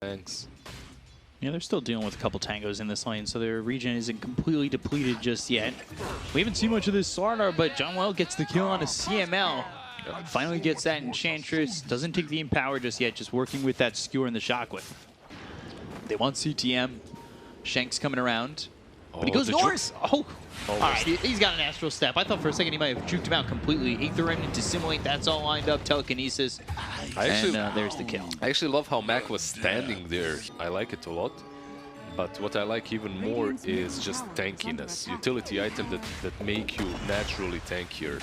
Thanks. Yeah, they're still dealing with a couple tangos in this lane, so their regen isn't completely depleted just yet. We haven't seen much of this Slardar, but John Well gets the kill on a CML. Finally gets that Enchantress. Doesn't take the Empower just yet, just working with that Skewer and the Shockwave. They want CTM. Shank's coming around. But he goes north! Oh! Alright, he's got an Astral Step. I thought for a second he might have juked him out completely. Aether Remnant, Dissimulate, that's all lined up. Telekinesis. And there's the kill. I actually love how Mac was standing there. I like it a lot. But what I like even more is just tankiness. Utility items that make you naturally tankier.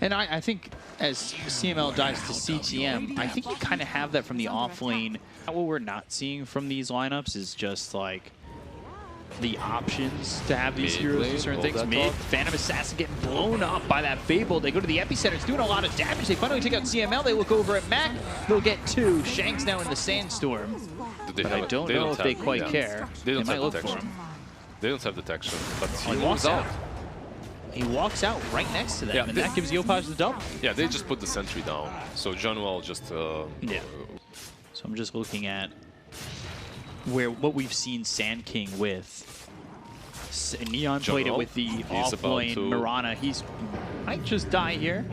And I think as CML dives to CTM, I think you kind of have that from the off lane. What we're not seeing from these lineups is just like the options to have these heroes do certain things. Mid, Phantom Assassin getting blown up by that Fable. They go to the epicenter. It's doing a lot of damage. They finally take out CML. They look over at Mac. They'll get two. Shank's now in the Sandstorm. But I don't know if they quite care. They might look for him. They don't have detection, but he walks out. He walks out right next to them, and that gives Yopaj the double. Yeah, they just put the sentry down. So John Well just... yeah. So I'm just looking at what we've seen Sand King with. Neon played it with the off-lane Mirana. He's might just die here.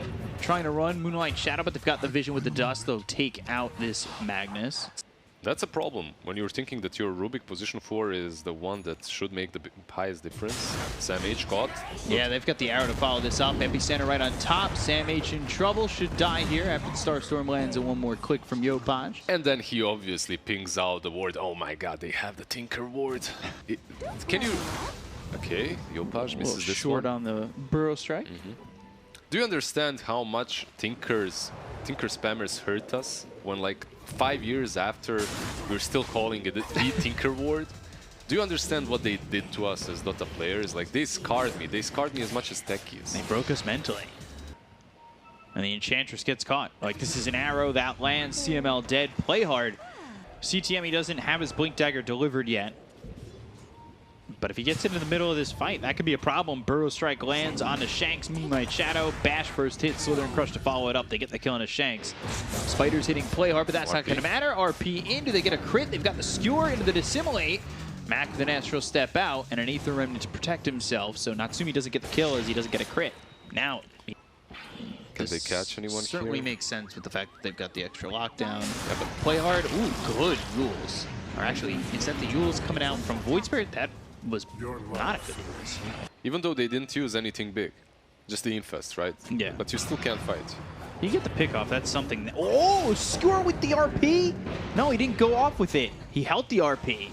Trying to run Moonlight Shadow, but they've got the vision with the dust. They'll take out this Magnus. That's a problem when you're thinking that your Rubik position 4 is the one that should make the highest difference. Sam H caught. Yeah, they've got the arrow to follow this up. Epicenter right on top. Sam H in trouble. Should die here after the Starstorm lands and one more click from Yopaj. And then he obviously pings out the ward. Oh my god, they have the Tinker ward. Can you... Okay, Yopaj misses this short one. On the Burrow Strike. Do you understand how much Tinker spammers hurt us when like 5 years after we're still calling it the Tinker ward? Do you understand what they did to us as Dota players? Like, they scarred me. They scarred me as much as techies. They broke us mentally. And the Enchantress gets caught. Like, this is an arrow that lands. CML dead. Play hard. CTM, he doesn't have his Blink Dagger delivered yet. But if he gets into the middle of this fight, that could be a problem. Burrow Strike lands onto Shanks, Moonlight Shadow. Bash first hit, Slither and Crush to follow it up. They get the kill on Shanks. Spiders hitting Play hard, but that's not going to matter. RP in. Do they get a crit? They've got the Skewer into the Dissimulate. Mac with an Astral Step out and an Aether Remnant to protect himself. So Natsumi doesn't get the kill as he doesn't get a crit. Now, can they catch anyone certainly makes sense with the fact that they've got the extra lockdown. Yeah, but Play hard. Ooh, good Yules. Or actually, instead the Yules coming out from Void Spirit, that was not a good use. Even though they didn't use anything big. Just the Infest, right? Yeah. But you still can't fight. You get the pick off, that's something that... Oh, Skewer with the RP? No, he didn't go off with it. He held the RP.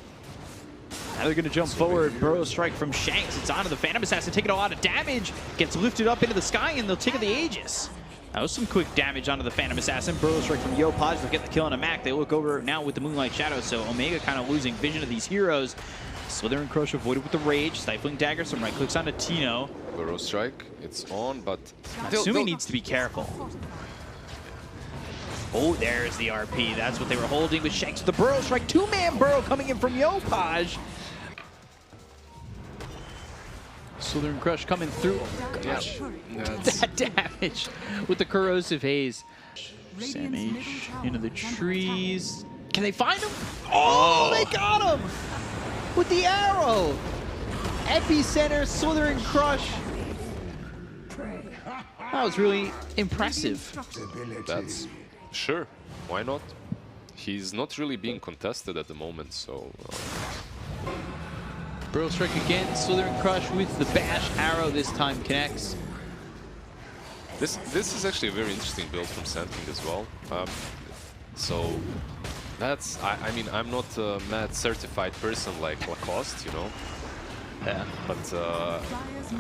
Now they're going to jump forward. Burrow Strike from Shanks. It's onto the Phantom Assassin, taking a lot of damage. Gets lifted up into the sky, and they'll take the Aegis. That was some quick damage onto the Phantom Assassin. Burrow Strike from Yopaj. They'll get the kill on a Mac. They look over now with the Moonlight Shadow, so Omega kind of losing vision of these heroes. Slither and Crush avoided with the Rage. Stifling Dagger, some right clicks onto Tino. Burrow Strike, it's on, but... Natsumi needs to be careful. Oh, there's the RP. That's what they were holding with Shanks with the Burrow Strike. Two-man Burrow coming in from Yopaj. Slither and Crush coming through. Oh, gosh. That damage with the Corrosive Haze. Sam H into the trees. Can they find him? Oh, they got him! With the arrow! Epicenter, Slither and Crush. That was really impressive. That's... Sure, why not? He's not really being contested at the moment, so... Burrow Strike again, Slither and Crush with the Bash. Arrow this time connects. This is actually a very interesting build from Sand King as well. So... That's, I mean, I'm not a mad certified person like Lacoste, you know? Yeah. But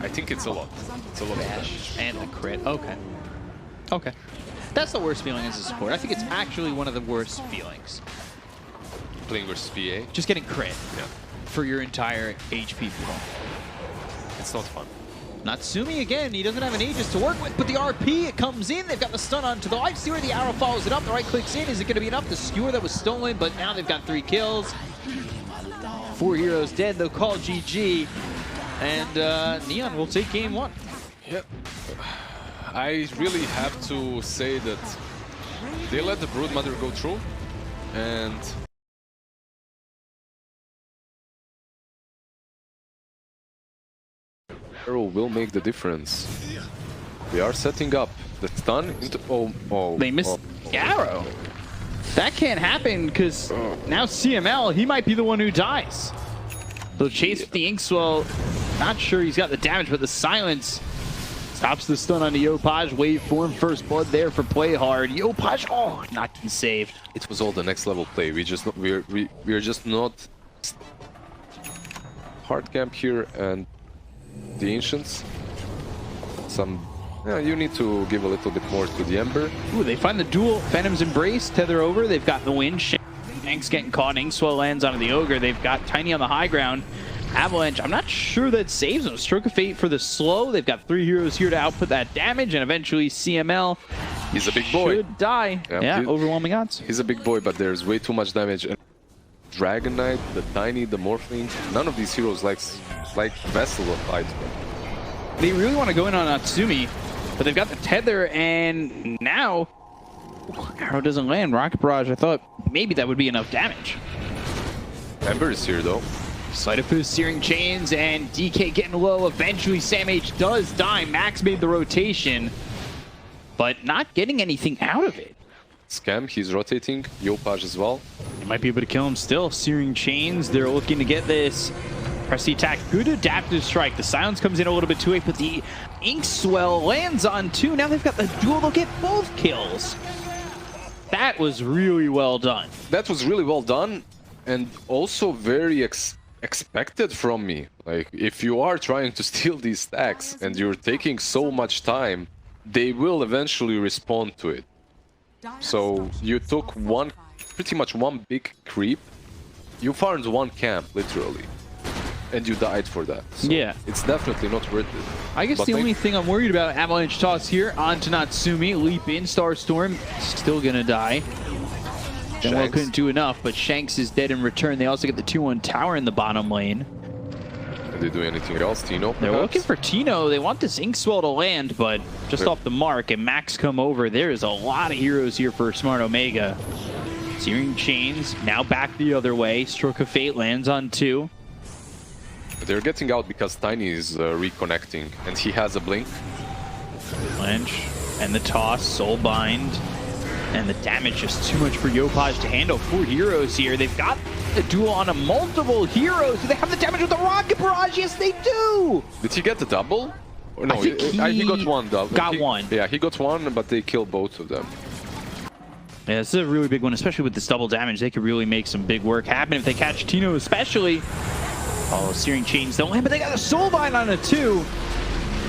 I think it's a lot. It's a lot of damage. And the crit. Okay. Okay. That's the worst feeling as a support. I think it's actually one of the worst feelings. Playing versus PA? Just getting crit. Yeah. For your entire HP pool. It's not fun. Natsumi again, he doesn't have an Aegis to work with, but the RP, it comes in. They've got the stun onto the life stealer. The arrow follows it up. The right clicks in. Is it going to be enough? The Skewer that was stolen, but now they've got 3 kills. 4 heroes dead. They'll call GG. And Neon will take game 1. Yep. I really have to say that they let the Broodmother go through, and arrow will make the difference. They are setting up the stun into... Oh, They missed the arrow. That can't happen because now CML, he might be the one who dies. They'll chase with the Inkswell. Not sure he's got the damage, but the silence stops the stun on the Yopaj. Waveform, first blood there for Play Hard. Yopaj, oh, not getting saved. It was all the next level play. We are just not hard camp here, and the Ancients. Yeah, you need to give a little bit more to the Ember. Ooh, they find the duel. Phantom's Embrace, tether over. They've got the win. Shanks getting caught. Inkswell lands onto the Ogre. They've got Tiny on the high ground. Avalanche, I'm not sure that saves them. Stroke of Fate for the slow. They've got 3 heroes here to output that damage, and eventually CML. He's a big boy. Should die. Yeah, overwhelming odds. He's a big boy, but there's way too much damage. And Dragon Knight, the Tiny, the Morphling, none of these heroes like Vessel of fight. They really want to go in on Natsumi, but they've got the tether, and now arrow doesn't land. Rocket Barrage, I thought maybe that would be enough damage. Ember is here though. Sleight of Fist, Searing Chains, and DK getting low. Eventually, Sam H does die. Max made the rotation, but not getting anything out of it. Scam, he's rotating. Yopaj as well. They might be able to kill him still. Searing Chains, they're looking to get this. Press the attack. Good adaptive strike. The silence comes in a little bit too late, but the Inkswell lands on 2. Now they've got the duel. They'll get both kills. That was really well done. That was really well done, and also very expected from me. Like, if you are trying to steal these stacks and you're taking so much time, they will eventually respond to it. So you took pretty much one big creep. You farmed one camp, literally. And you died for that. So yeah. It's definitely not worth it. I guess the only thing I'm worried about, Avalanche toss here onto Natsumi. Leap in, Starstorm, still gonna die. Denwell couldn't do enough, but Shanks is dead in return. They also get the 2-1 tower in the bottom lane. Did they do anything else? Tino, perhaps? They're looking for Tino. They want this Inkswell to land, but just off the mark, and Max come over. There is a lot of heroes here for Smart Omega. Searing Chains, now back the other way. Stroke of Fate lands on 2. They're getting out because Tiny is reconnecting, and he has a blink. Lynch, and the toss, Soulbind, and the damage just too much for Yopaj to handle. 4 heroes here. They've got the duel on a multiple heroes. Do they have the damage with the Rocket Barrage? Yes, they do! Did he get the double? Or no, he got one double. Got one. Yeah, he got one, but they killed both of them. Yeah, this is a really big one, especially with this double damage. They could really make some big work happen if they catch Tino, especially. Oh, Searing Chains don't land, but they got a Soulbind on a 2.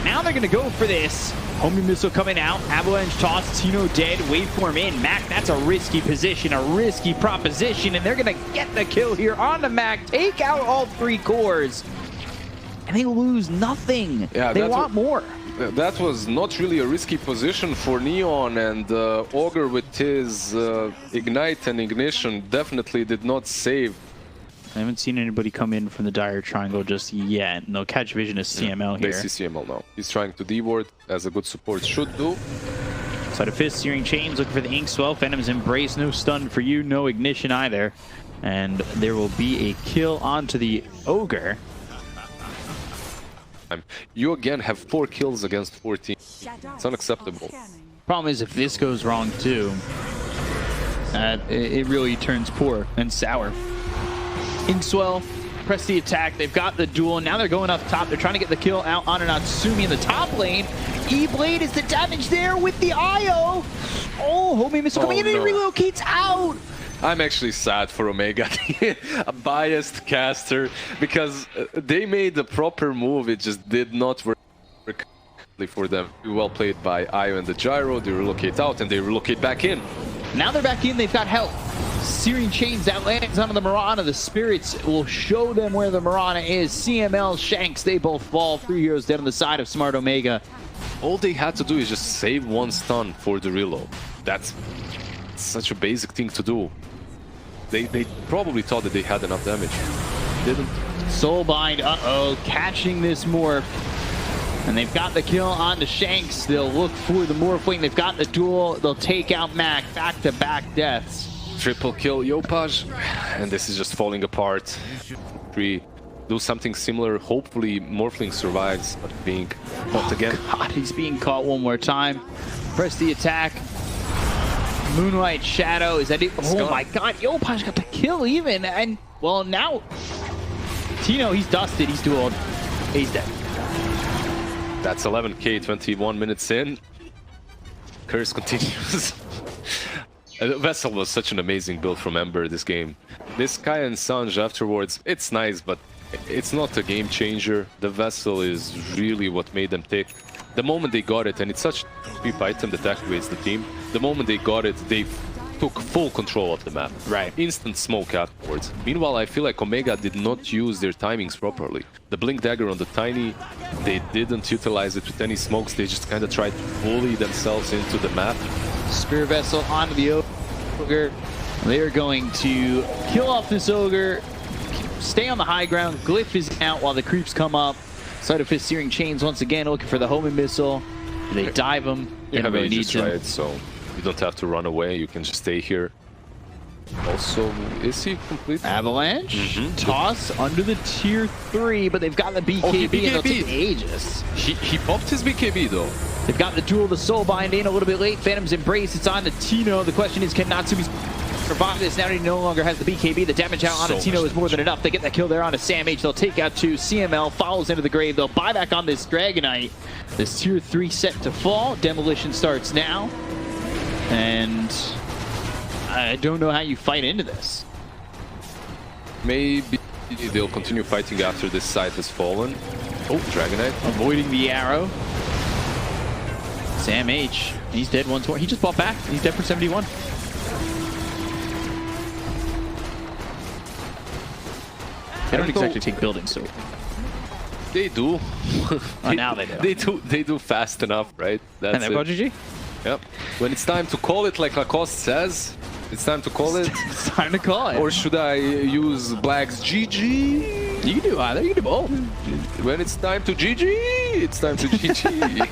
Now they're going to go for this. Homing Missile coming out. Avalanche toss. Tino dead. Waveform in. Mac, that's a risky position, a risky proposition, and they're going to get the kill here on the Mac. Take out all 3 cores. And they lose nothing. Yeah, they want more. That was not really a risky position for Neon, and Ogre with his Ignite and Ignition definitely did not save. I haven't seen anybody come in from the Dire Triangle just yet. No catch vision is CML here. They see CML now. He's trying to D-ward, as a good support should do. Sleight of Fist, Searing Chains, looking for the Inkswell. Phantom's Embrace, no stun for you, no ignition either. And there will be a kill onto the Ogre. You again have 4 kills against 14. It's unacceptable. Problem is, if this goes wrong too, it really turns poor and sour. Inkswell, press the attack. They've got the duel. Now they're going up top. They're trying to get the kill out on Natsumi in the top lane. E-Blade is the damage there with the IO. Oh, Homing Missile coming in and he relocates out. I'm actually sad for Omega, a biased caster, because they made the proper move. It just did not work for them. Well played by IO and the Gyro. They relocate out and they relocate back in. Now they're back in. They've got help. Searing Chains, that lands onto the Mirana. The Spirits will show them where the Mirana is. CML, Shanks, they both fall. 3 heroes dead on the side of Smart Omega. All they had to do is just save 1 stun for the reload. That's such a basic thing to do. They probably thought that they had enough damage. Didn't. Soulbind, uh-oh, catching this morph. And they've got the kill on the Shanks. They'll look for the Morphling. They've got the duel. They'll take out Mac. Back-to-back deaths. Triple kill Yopaj, and this is just falling apart. 3 do something similar. Hopefully, Morphling survives, but being caught again. God, he's being caught one more time. Press the attack. Moonlight Shadow, is that it? Oh my God, Yopaj got the kill even, and well now, Tino, he's dusted, he's dueled, he's dead. That's 11k, 21 minutes in. Curse continues. Vessel was such an amazing build from Ember this game. This Kai and Sanj afterwards, it's nice, but it's not a game changer. The Vessel is really what made them tick. The moment they got it, and it's such a cheap item that activates the team, the moment they got it, they took full control of the map. Right. Instant smoke afterwards. Meanwhile, I feel like Omega did not use their timings properly. The Blink Dagger on the Tiny, they didn't utilize it with any smokes. They just kind of tried to bully themselves into the map. Spear Vessel onto the Ogre. They are going to kill off this Ogre, stay on the high ground. Glyph is out while the creeps come up. Side of Fist Searing Chains once again looking for the homing missile. They dive him. You have really Aegis, right? So you don't have to run away. You can just stay here. Also, is he complete? Avalanche. Toss under the tier 3, but they've got the BKB, and they'll take Aegis. He popped his BKB though. They've got the Duel of the Soul bind in a little bit late. Phantom's Embrace, it's on to Tino. The question is, can Natsumi survive this now that he no longer has the BKB? The damage out on Tino is more than enough. They get that kill there on a Sam H. They'll take out 2. CML follows into the grave. They'll buy back on this Dragonite. This tier 3 set to fall. Demolition starts now. And I don't know how you fight into this. Maybe they'll continue fighting after this site has fallen. Oh, Dragonite. Avoiding the arrow. Sam H. He's dead 120. He just bought back. He's dead for 71. They don't exactly take buildings, so they do. now they do. They do fast enough, right? That's and they've got GG. Yep. When it's time to call it, like Lacoste says, it's time to call it. It's time to call it. Or should I use Black's GG? You can do either. You can do both. When it's time to GG, it's time to GG.